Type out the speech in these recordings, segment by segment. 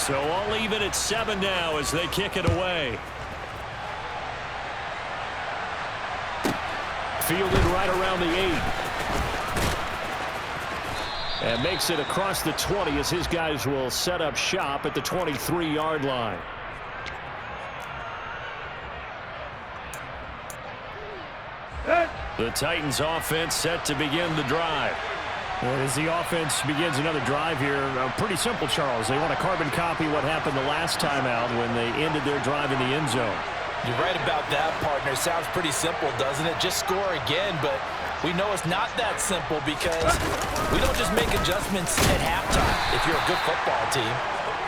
So all even at 7 now as they kick it away. Fielded right around the 8. And makes it across the 20 as his guys will set up shop at the 23-yard line. The Titans offense set to begin the drive. And as the offense begins another drive here, pretty simple, Charles. They want to carbon copy what happened the last time out when they ended their drive in the end zone. You're right about that, partner. Sounds pretty simple, doesn't it? Just score again, but we know it's not that simple because we don't just make adjustments at halftime if you're a good football team.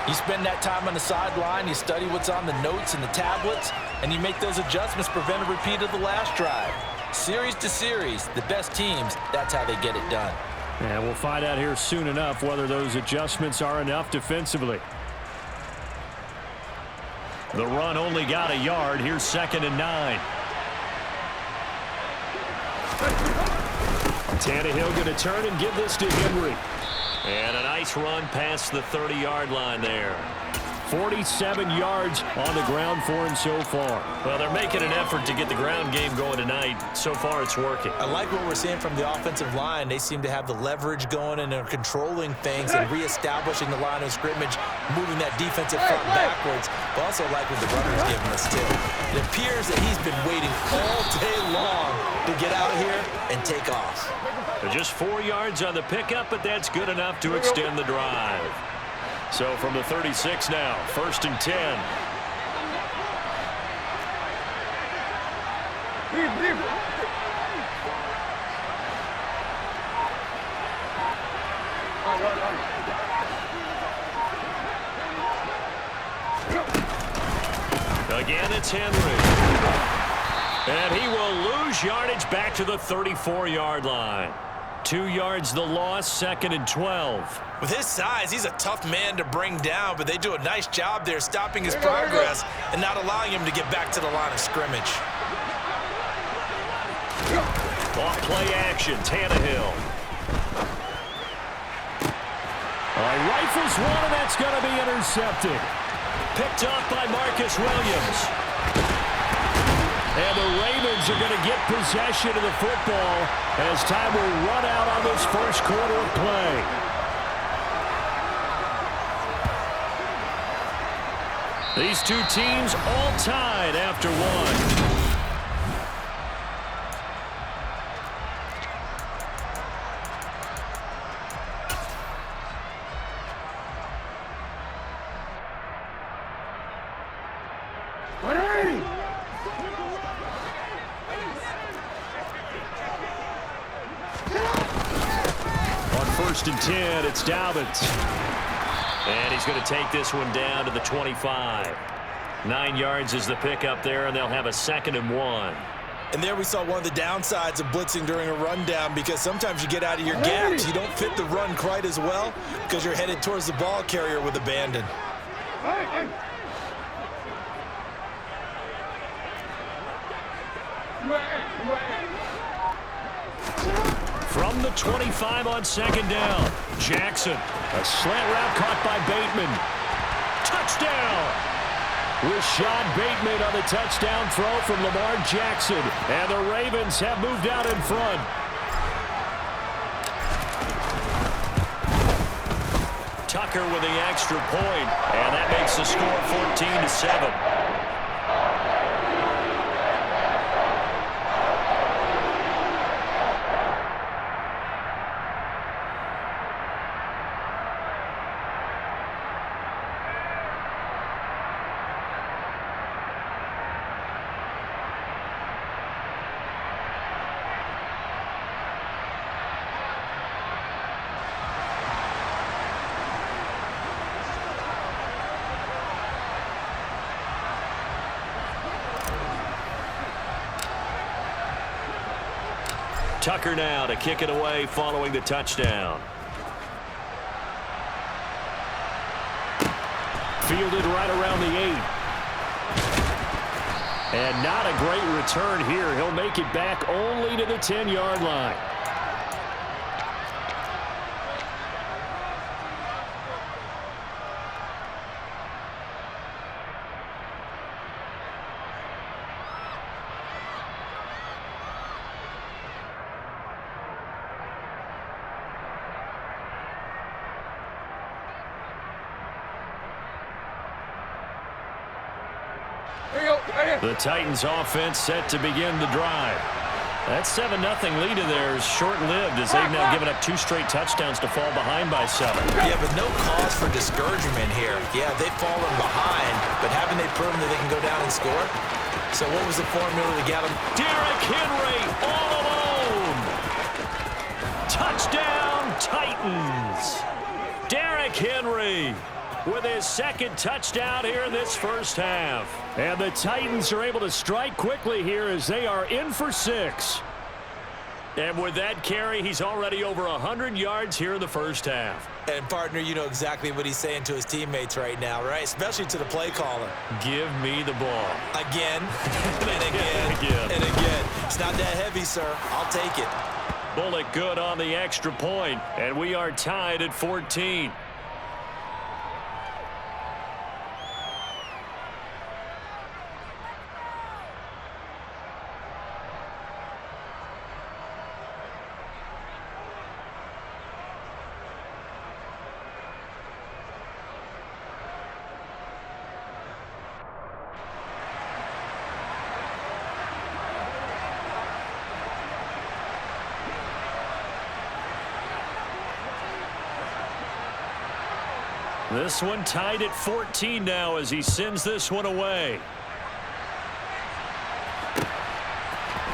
You spend that time on the sideline, you study what's on the notes and the tablets, and you make those adjustments, prevent a repeat of the last drive. Series to series, the best teams, that's how they get it done. And we'll find out here soon enough whether those adjustments are enough defensively. The run only got a yard. Here's 2nd and 9. Tannehill going to turn and give this to Henry. And a nice run past the 30-yard line there. 47 yards on the ground for him so far. Well, they're making an effort to get the ground game going tonight. So far, it's working. I like what we're seeing from the offensive line. They seem to have the leverage going and they're controlling things and reestablishing the line of scrimmage, moving that defensive front backwards. But also like what the runner's giving us, too. It appears that he's been waiting all day long to get out here and take off. Just 4 yards on the pickup, but that's good enough to extend the drive. So from the 36 now, 1st and 10. Again, it's Henry. And he will lose yardage back to the 34-yard line. 2 yards the loss, 2nd and 12. With his size, he's a tough man to bring down, but they do a nice job there stopping his progress and not allowing him to get back to the line of scrimmage. Off play action, Tannehill. Rifles one, and that's going to be intercepted. Picked off by Marcus Williams. And the Ravens are going to get possession of the football as time will run out on this first quarter of play. These two teams all tied after one. On 1st and 10, it's Dobbins. And he's going to take this one down to the 25. 9 yards is the pickup there, and they'll have a 2nd and 1. And there we saw one of the downsides of blitzing during a rundown because sometimes you get out of your gaps. You don't fit the run quite as well because you're headed towards the ball carrier with abandon. From the 25 on 2nd down, Jackson. A slant route caught by Bateman. Touchdown! Rashad Bateman on the touchdown throw from Lamar Jackson. And the Ravens have moved out in front. Tucker with the extra point, and that makes the score 14-7. Tucker now to kick it away following the touchdown. Fielded right around the 8. And not a great return here. He'll make it back only to the 10-yard line. The Titans offense set to begin the drive. That 7-0 lead of theirs short-lived as they've now given up 2 straight touchdowns to fall behind by 7. Yeah, but no cause for discouragement here. Yeah, they've fallen behind, but haven't they proven that they can go down and score? So what was the formula to get them? Derrick Henry all alone. Touchdown, Titans. Derrick Henry with his 2nd touchdown here in this first half. And the Titans are able to strike quickly here as they are in for 6. And with that carry, he's already over 100 yards here in the first half. And, partner, you know exactly what he's saying to his teammates right now, right? Especially to the play caller. Give me the ball. Again, and again, and again. It's not that heavy, sir. I'll take it. Bullet good on the extra point, and we are tied at 14. This one tied at 14 now as he sends this one away.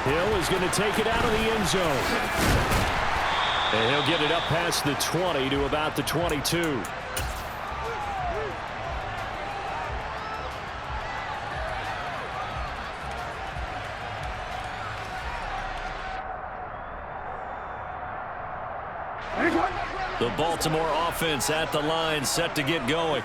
Hill is going to take it out of the end zone. And he'll get it up past the 20 to about the 22. The Baltimore offense at the line, set to get going.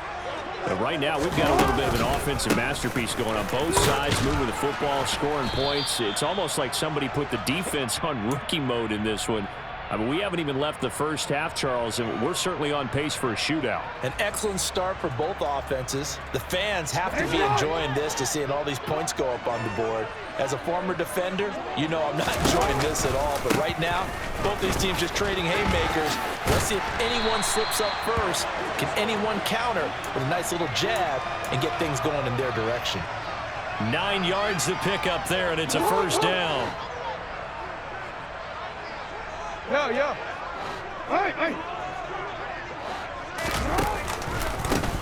And right now, we've got a little bit of an offensive masterpiece going on both sides, moving the football, scoring points. It's almost like somebody put the defense on rookie mode in this one. I mean, we haven't even left the first half, Charles, and we're certainly on pace for a shootout. An excellent start for both offenses. The fans have to be enjoying this to seeing all these points go up on the board. As a former defender, you know I'm not enjoying this at all. But right now, both these teams just trading haymakers. Let's see if anyone slips up first. Can anyone counter with a nice little jab and get things going in their direction? 9 yards to pick up there, and it's a first down. Yeah. Hey.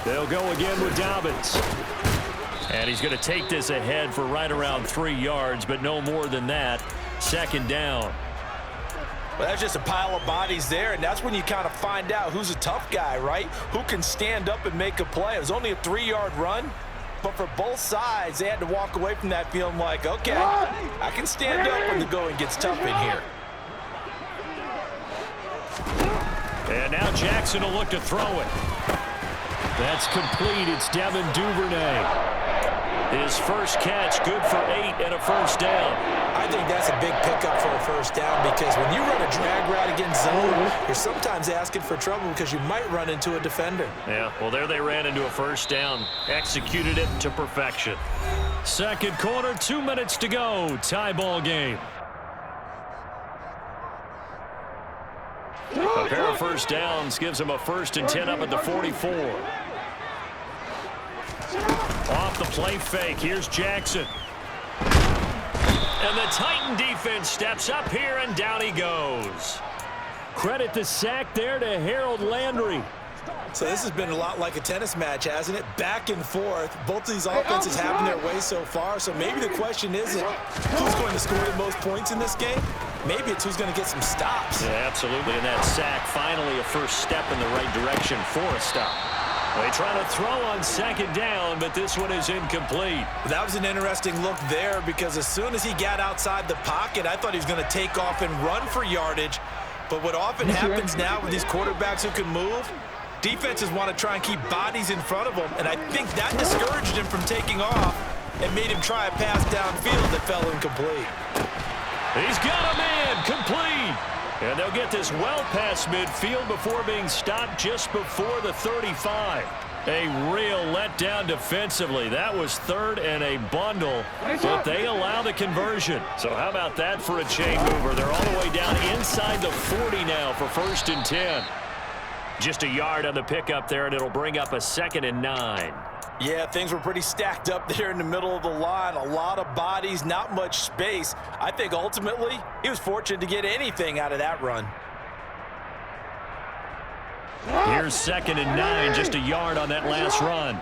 They'll go again with Dobbins. And he's going to take this ahead for right around 3 yards, but no more than that. 2nd down. Well, that's just a pile of bodies there, and that's when you kind of find out who's a tough guy, right? Who can stand up and make a play. It was only a 3-yard run, but for both sides, they had to walk away from that feeling like, okay, I can stand up when the going gets tough in here. And now Jackson will look to throw it. That's complete. It's Devin Duvernay. His first catch, good for 8 and a first down. I think that's a big pickup for a first down because when you run a drag route against zone, you're sometimes asking for trouble because you might run into a defender. Yeah, well, there they ran into a first down. Executed it to perfection. Second quarter, 2 minutes to go. Tie ball game. A pair of first downs gives them a 1st and 10 up at the 44. Off the play fake, here's Jackson. And the Titan defense steps up here, and down he goes. Credit the sack there to Harold Landry. So this has been a lot like a tennis match, hasn't it? Back and forth. Both of these offenses having their way so far. So maybe the question isn't who's going to score the most points in this game. Maybe it's who's going to get some stops. Yeah, absolutely. And that sack, finally a first step in the right direction for a stop. They try to throw on 2nd down, but this one is incomplete. That was an interesting look there because as soon as he got outside the pocket, I thought he was going to take off and run for yardage. But what often happens now with these quarterbacks who can move, defenses want to try and keep bodies in front of them, and I think that discouraged him from taking off and made him try a pass downfield that fell incomplete. He's got a man complete. And they'll get this well past midfield before being stopped just before the 35. A real letdown defensively. That was 3rd and a bundle, but they allow the conversion. So how about that for a chain mover? They're all the way down inside the 40 now for 1st and 10. Just a yard on the pickup there, and it'll bring up a 2nd and 9. Yeah, things were pretty stacked up there in the middle of the line. A lot of bodies, not much space. I think ultimately he was fortunate to get anything out of that run. Here's 2nd and 9, just a yard on that last run.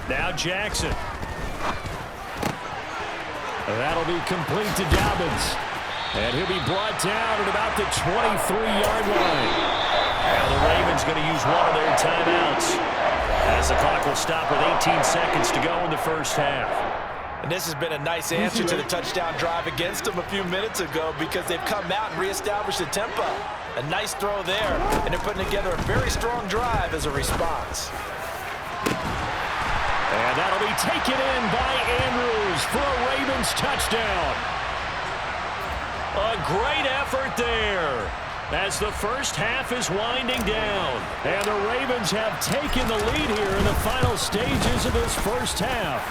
Now Jackson. That'll be complete to Dobbins. And he'll be brought down at about the 23-yard line. Now the Ravens going to use one of their timeouts, as the clock will stop with 18 seconds to go in the first half. And this has been a nice answer to the touchdown drive against them a few minutes ago, because they've come out and reestablished the tempo. A nice throw there, and they're putting together a very strong drive as a response. And that'll be taken in by Andrews for a Ravens touchdown. A great effort there, as the first half is winding down. And the Ravens have taken the lead here in the final stages of this first half.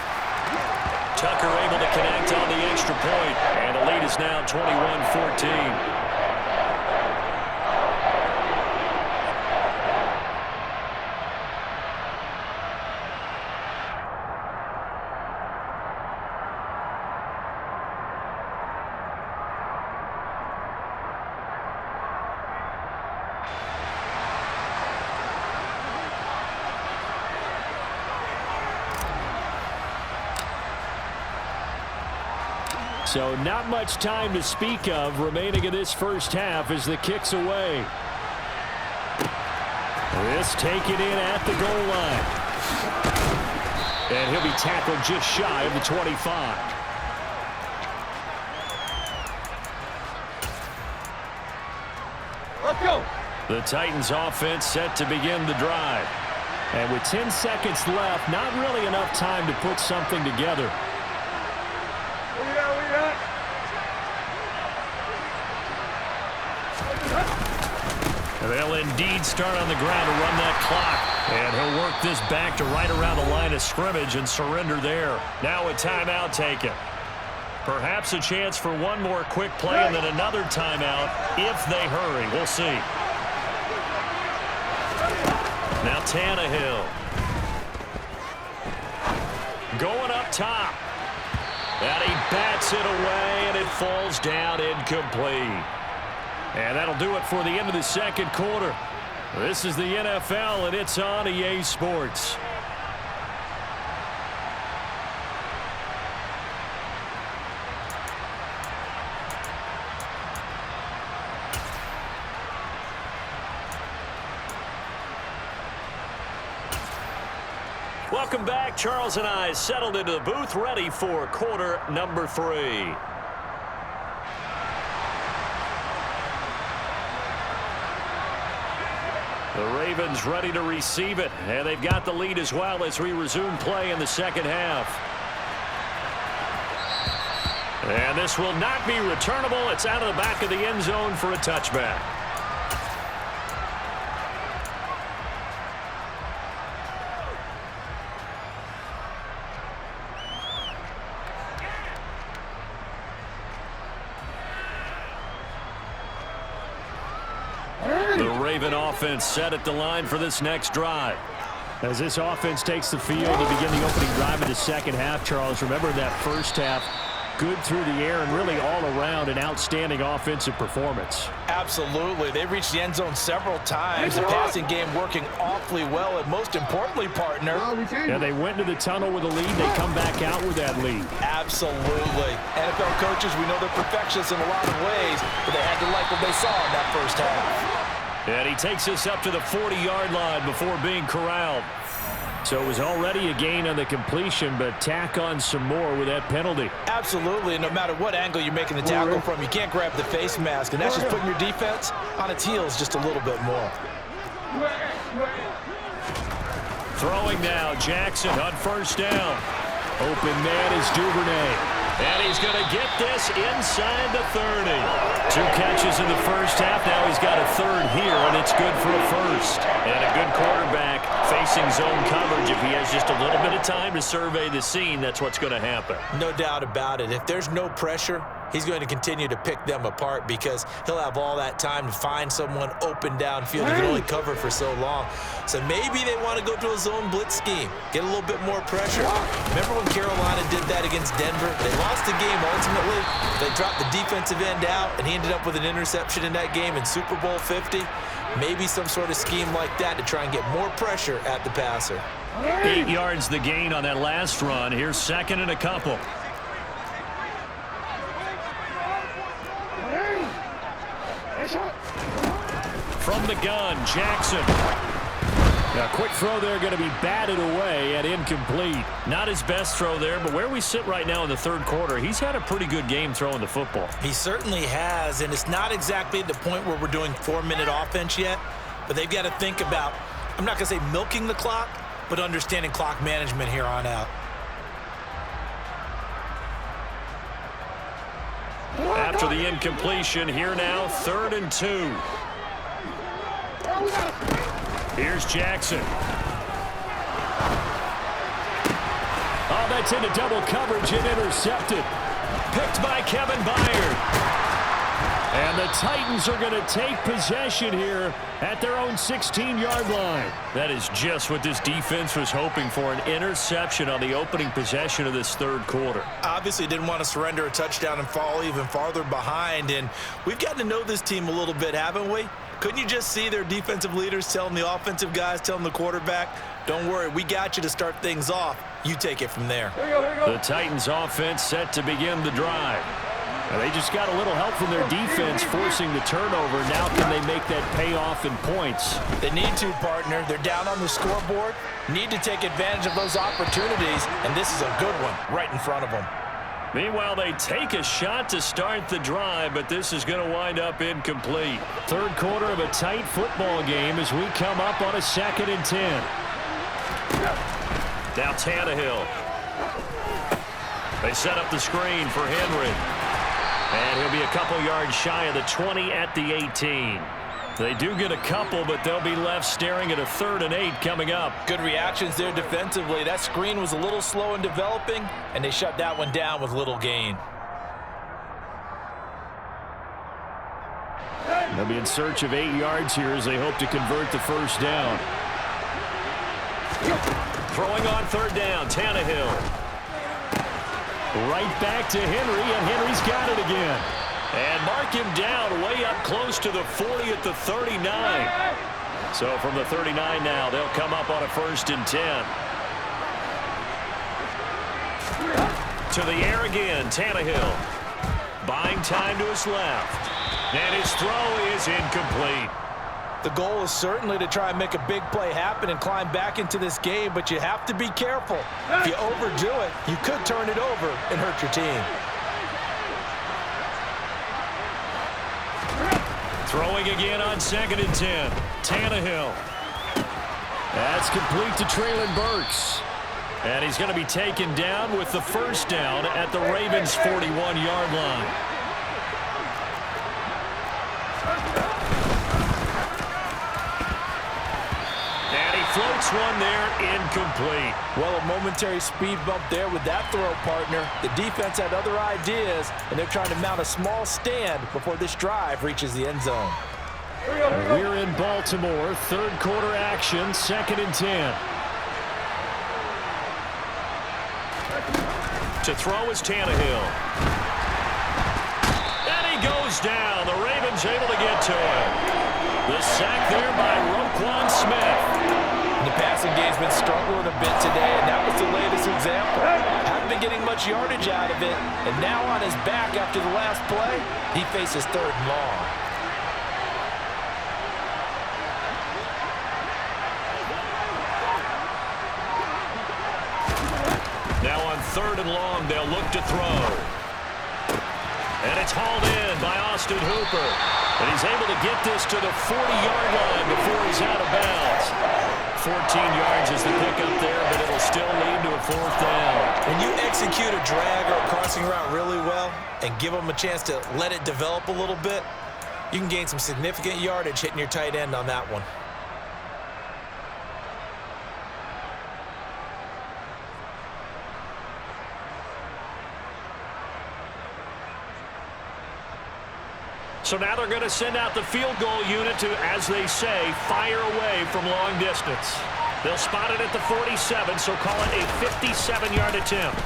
Tucker able to connect on the extra point, and the lead is now 21-14. So not much time to speak of remaining in this first half as the kick's away. This taken in at the goal line. And he'll be tackled just shy of the 25. Let's go. The Titans offense set to begin the drive. And with 10 seconds left, not really enough time to put something together. They'll indeed start on the ground to run that clock. And he'll work this back to right around the line of scrimmage and surrender there. Now a timeout taken. Perhaps a chance for one more quick play and then another timeout if they hurry. We'll see. Now Tannehill. Going up top. And he bats it away, and it falls down incomplete. And that'll do it for the end of the second quarter. This is the NFL, and it's on EA Sports. Welcome back. Charles and I settled into the booth, ready for quarter number 3. The Ravens ready to receive it, and they've got the lead as well as we resume play in the second half. And this will not be returnable. It's out of the back of the end zone for a touchback. The Raven offense set at the line for this next drive. As this offense takes the field to begin the opening drive in the second half, Charles, remember that first half, good through the air and really all around an outstanding offensive performance. Absolutely. They reached the end zone several times. The passing game working awfully well, and most importantly, partner. Yeah, they went into the tunnel with a lead. They come back out with that lead. Absolutely. NFL coaches, we know they're perfectionists in a lot of ways, but they had to like what they saw in that first half. And he takes us up to the 40-yard line before being corralled. So it was already a gain on the completion, but tack on some more with that penalty. Absolutely. No matter what angle you're making the tackle from, you can't grab the face mask, and that's just putting your defense on its heels just a little bit more. Throwing now, Jackson on first down. Open man is Duvernay. And he's going to get this inside the 30. 2 catches in the first half. Now he's got a third here, and it's good for a first. And a good quarterback facing zone coverage, if he has just a little bit of time to survey the scene, that's what's going to happen. No doubt about it. If there's no pressure, he's going to continue to pick them apart because he'll have all that time to find someone open downfield. He can only cover for so long. So maybe they want to go to a zone blitz scheme, get a little bit more pressure. Remember when Carolina did that against Denver? They lost the game ultimately. They dropped the defensive end out, and he ended up with an interception in that game in Super Bowl 50. Maybe some sort of scheme like that to try and get more pressure at the passer. 8 yards the gain on that last run. Here's second and a couple. From the gun, Jackson. Now, quick throw there, going to be batted away and incomplete. Not his best throw there, but where we sit right now in the third quarter, he's had a pretty good game throwing the football. He certainly has, and it's not exactly at the point where we're doing 4-minute offense yet, but they've got to think about, I'm not going to say milking the clock, but understanding clock management here on out. After the incompletion, here now, 3rd and 2. Here's Jackson. Oh, that's into double coverage and intercepted. Picked by Kevin Byard. And the Titans are going to take possession here at their own 16-yard line. That is just what this defense was hoping for, an interception on the opening possession of this third quarter. Obviously didn't want to surrender a touchdown and fall even farther behind, and we've gotten to know this team a little bit, haven't we? Couldn't you just see their defensive leaders telling the offensive guys, telling the quarterback, don't worry, we got you to start things off. You take it from there. Here you go. The Titans offense set to begin the drive. And they just got a little help from their defense forcing the turnover. Now can they make that pay off in points? They need to, partner. They're down on the scoreboard. Need to take advantage of those opportunities, and this is a good one right in front of them. Meanwhile, they take a shot to start the drive, but this is going to wind up incomplete. Third quarter of a tight football game as we come up on a 2nd and 10. Now Tannehill. They set up the screen for Henry. And he'll be a couple yards shy of the 20 at the 18. They do get a couple, but they'll be left staring at a 3rd and 8 coming up. Good reactions there defensively. That screen was a little slow in developing, and they shut that one down with little gain. They'll be in search of 8 yards here as they hope to convert the first down. Throwing on 3rd down, Tannehill. Right back to Henry, and Henry's got it again. And mark him down way up close to the 40 at the 39. So from the 39 now, they'll come up on a 1st and 10. To the air again, Tannehill. Buying time to his left. And his throw is incomplete. The goal is certainly to try and make a big play happen and climb back into this game, but you have to be careful. If you overdo it, you could turn it over and hurt your team. Throwing again on 2nd and 10. Tannehill. That's complete to Treylon Burks. And he's going to be taken down with the first down at the Ravens' 41-yard line. Floats one there, incomplete. Well, a momentary speed bump there with that throw, partner. The defense had other ideas, and they're trying to mount a small stand before this drive reaches the end zone. We're in Baltimore, third quarter action, 2nd and 10. To throw is Tannehill. And he goes down. The Ravens able to get to him. The sack there by Roquan Smith. The passing game's been struggling a bit today, and that was the latest example. Haven't been getting much yardage out of it, and now on his back after the last play, he faces 3rd and long. Now on 3rd and long, they'll look to throw. And it's hauled in by Austin Hooper. And he's able to get this to the 40-yard line before he's out of bounds. 14 yards is the pickup there, but it'll still lead to a 4th down. When you execute a drag or a crossing route really well and give them a chance to let it develop a little bit, you can gain some significant yardage hitting your tight end on that one. So now they're going to send out the field goal unit to, as they say, fire away from long distance. They'll spot it at the 47, so call it a 57-yard attempt.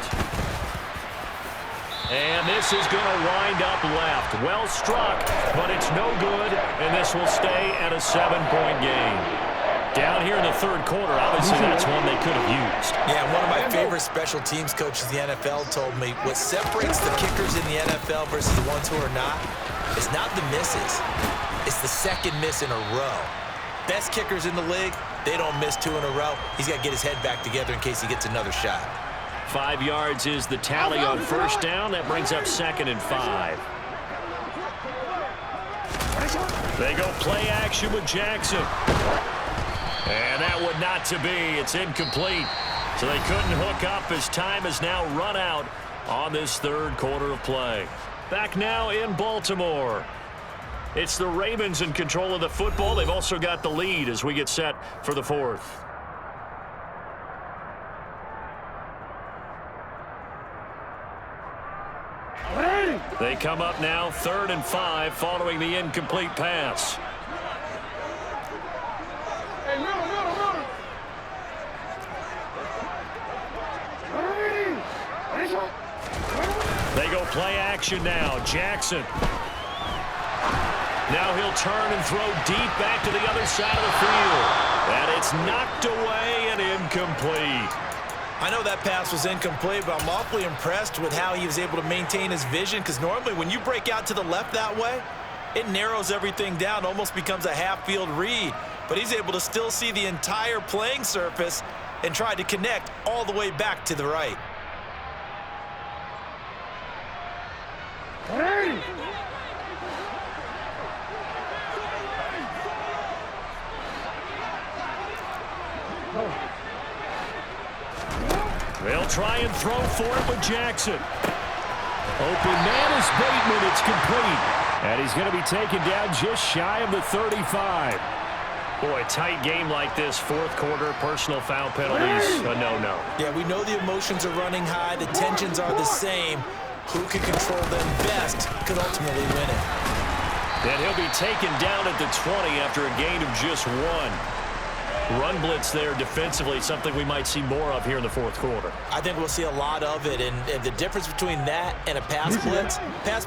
And this is going to wind up left. Well struck, but it's no good, and this will stay at a 7-point game. Down here in the third quarter, obviously that's one they could have used. Yeah, one of my favorite special teams coaches in the NFL told me what separates the kickers in the NFL versus the ones who are not is not the misses. It's the second miss in a row. Best kickers in the league, they don't miss 2 in a row. He's got to get his head back together in case he gets another shot. 5 yards is the tally on first down. That brings up 2nd and 5. They go play action with Jackson. And that would not to be. It's incomplete. So they couldn't hook up as time has now run out on this third quarter of play. Back now in Baltimore. It's the Ravens in control of the football. They've also got the lead as we get set for the fourth. They come up now 3rd and 5 following the incomplete pass. They go play action now. Jackson. Now he'll turn and throw deep back to the other side of the field. And it's knocked away and incomplete. I know that pass was incomplete, but I'm awfully impressed with how he was able to maintain his vision, because normally when you break out to the left that way, it narrows everything down, almost becomes a half-field read. But he's able to still see the entire playing surface and try to connect all the way back to the right. They'll try and throw for it with Jackson. Open man is Bateman. It's complete. And he's going to be taken down just shy of the 35. Boy, tight game like this, fourth quarter, personal foul penalties, a no-no. Yeah, we know the emotions are running high. The tensions are the same. Who can control them best could ultimately win it. And he'll be taken down at the 20 after a gain of just 1. Run blitz there defensively, something we might see more of here in the fourth quarter. I think we'll see a lot of it, and the difference between that and a pass blitz,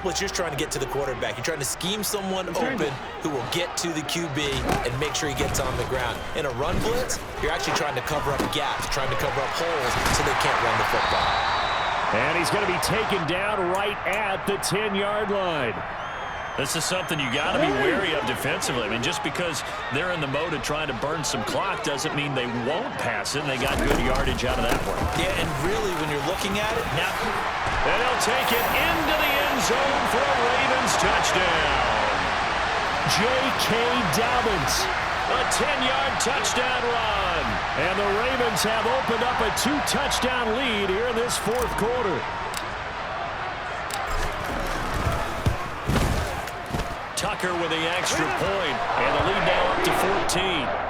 you're just trying to get to the quarterback. You're trying to scheme someone open who will get to the QB and make sure he gets on the ground. In a run blitz, you're actually trying to cover up gaps, trying to cover up holes so they can't run the football. And he's going to be taken down right at the 10-yard line. This is something you got to be wary of defensively. I mean, just because they're in the mode of trying to burn some clock doesn't mean they won't pass it, and they got good yardage out of that one. Yeah, and really, when you're looking at it, now... And they'll take it into the end zone for a Ravens touchdown. J.K. Dobbins, a 10-yard touchdown run. And the Ravens have opened up a 2-touchdown lead here in this fourth quarter. Tucker with the extra point, and the lead now up to 14.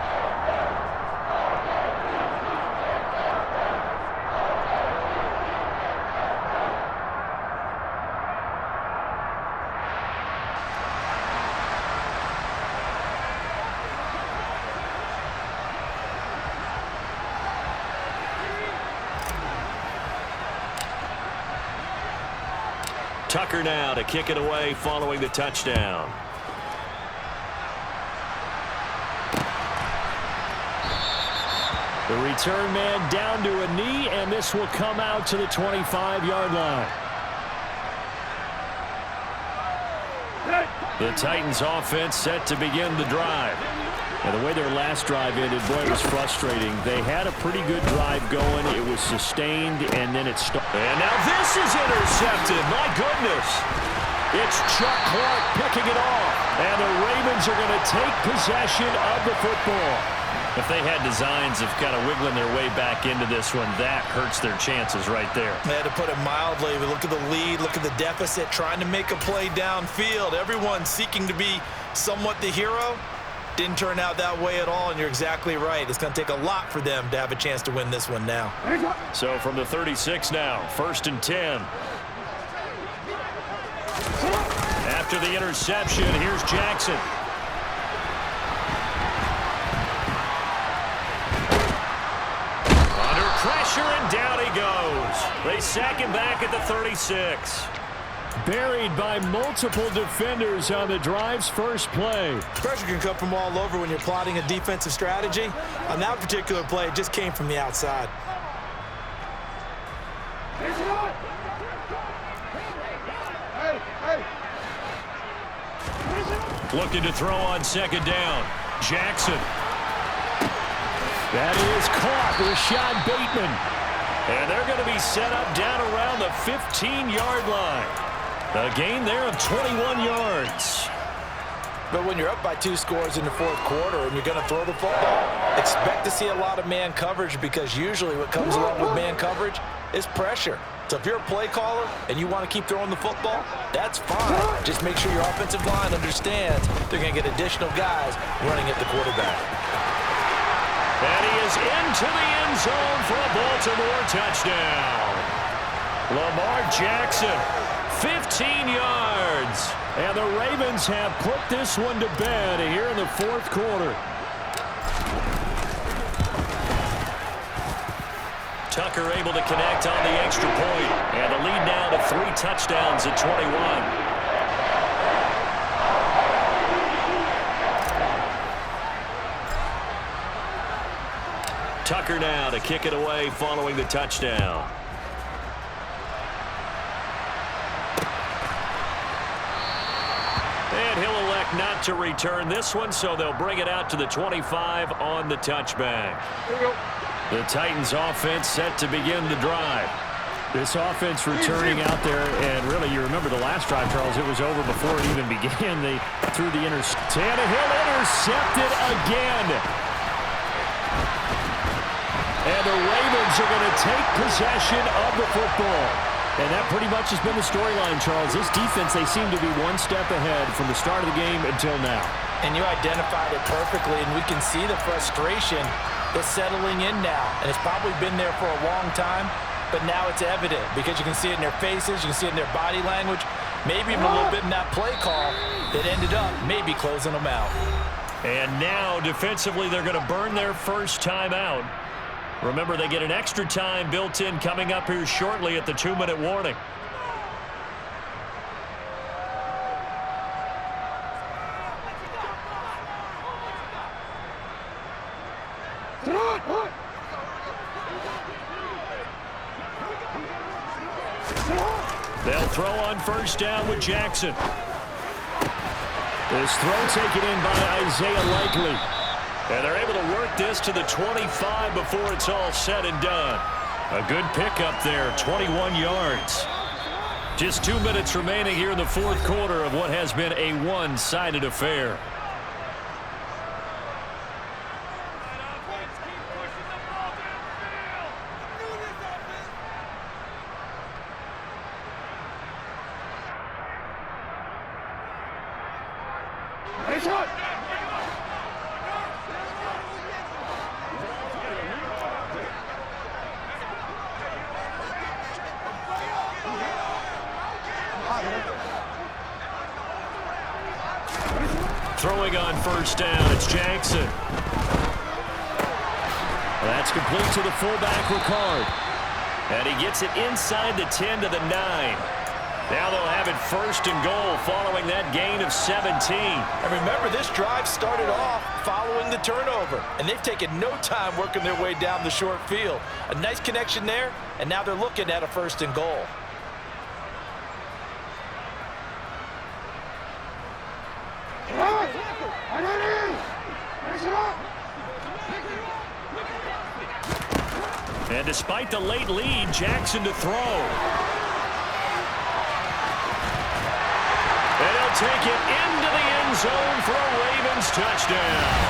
Tucker now to kick it away following the touchdown. The return man down to a knee, and this will come out to the 25-yard line. The Titans offense set to begin the drive. And the way their last drive ended, boy, it was frustrating. They had a pretty good drive going. It was sustained, and then it stopped. And now this is intercepted. My goodness. It's Chuck Clark picking it off. And the Ravens are going to take possession of the football. If they had designs of kind of wiggling their way back into this one, that hurts their chances right there. They had to put it mildly. We look at the lead, look at the deficit, trying to make a play downfield. Everyone seeking to be somewhat the hero. Didn't turn out that way at all, and you're exactly right. It's going to take a lot for them to have a chance to win this one now. So from the 36 now, 1st and 10. after the interception. Here's Jackson. Under pressure, and down he goes. They sack him back at the 36. Buried by multiple defenders on the drive's first play. Pressure can come from all over when you're plotting a defensive strategy. On that particular play, it just came from the outside. Looking to throw on second down. Jackson. That is caught. Rashad Bateman. And they're going to be set up down around the 15-yard line. A gain there of 21 yards. But when you're up by 2 scores in the fourth quarter and you're going to throw the football, expect to see a lot of man coverage, because usually what comes along with man coverage is pressure. So if you're a play caller and you want to keep throwing the football, that's fine. Just make sure your offensive line understands they're going to get additional guys running at the quarterback. And he is into the end zone for a Baltimore touchdown. Lamar Jackson, 15 yards. And the Ravens have put this one to bed here in the fourth quarter. Tucker able to connect on the extra point. And the lead now to 3 touchdowns at 21. Tucker now to kick it away following the touchdown. And he'll elect not to return this one, so they'll bring it out to the 25 on the touchback. The Titans offense set to begin the drive. This offense returning out there, and really, you remember the last drive, Charles, it was over before it even began. They threw the Tannehill intercepted again. And the Ravens are going to take possession of the football. And that pretty much has been the storyline, Charles. This defense, they seem to be one step ahead from the start of the game until now. And you identified it perfectly, and we can see the frustration that's settling in now. And it's probably been there for a long time, but now it's evident because you can see it in their faces, you can see it in their body language, maybe even a little bit in that play call that ended up maybe closing them out. And now, defensively, they're going to burn their first time out. Remember, they get an extra time built in coming up here shortly at the 2-minute warning. They'll throw on first down with Jackson. This throw taken in by Isaiah Likely. And they're able to work this to the 25 before it's all said and done. A good pickup there, 21 yards. Just 2 minutes remaining here in the fourth quarter of what has been a one-sided affair. Throwing on first down, it's Jackson. That's complete to the fullback, Ricard. And he gets it inside the 10 to the 9. Now they'll have it first and goal following that gain of 17. And remember, this drive started off following the turnover, and they've taken no time working their way down the short field. A nice connection there, and now they're looking at a first and goal. And despite the late lead, Jackson to throw. And he'll take it into the end zone for a Ravens touchdown.